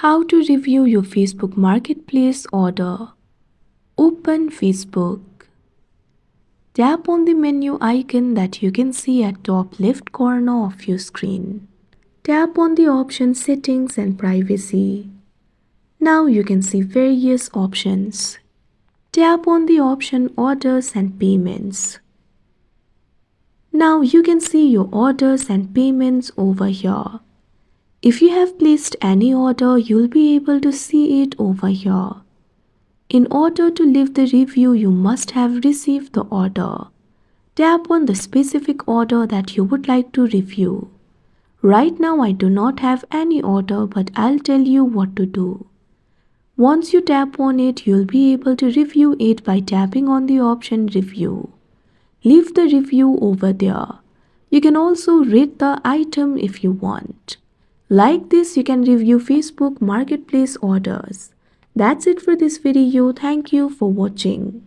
How to review your Facebook Marketplace order. Open Facebook. Tap on the menu icon that you can see at top left corner of your screen. Tap on the option Settings and Privacy. Now you can see various options. Tap on the option Orders and Payments. Now you can see your orders and payments over here. If you have placed any order, you'll be able to see it over here. In order to leave the review, you must have received the order. Tap on the specific order that you would like to review. Right now I do not have any order, but I'll tell you what to do. Once you tap on it, you'll be able to review it by tapping on the option Review. Leave the review over there. You can also rate the item if you want. Like this, you can review Facebook Marketplace orders. That's it for this video. Thank you for watching.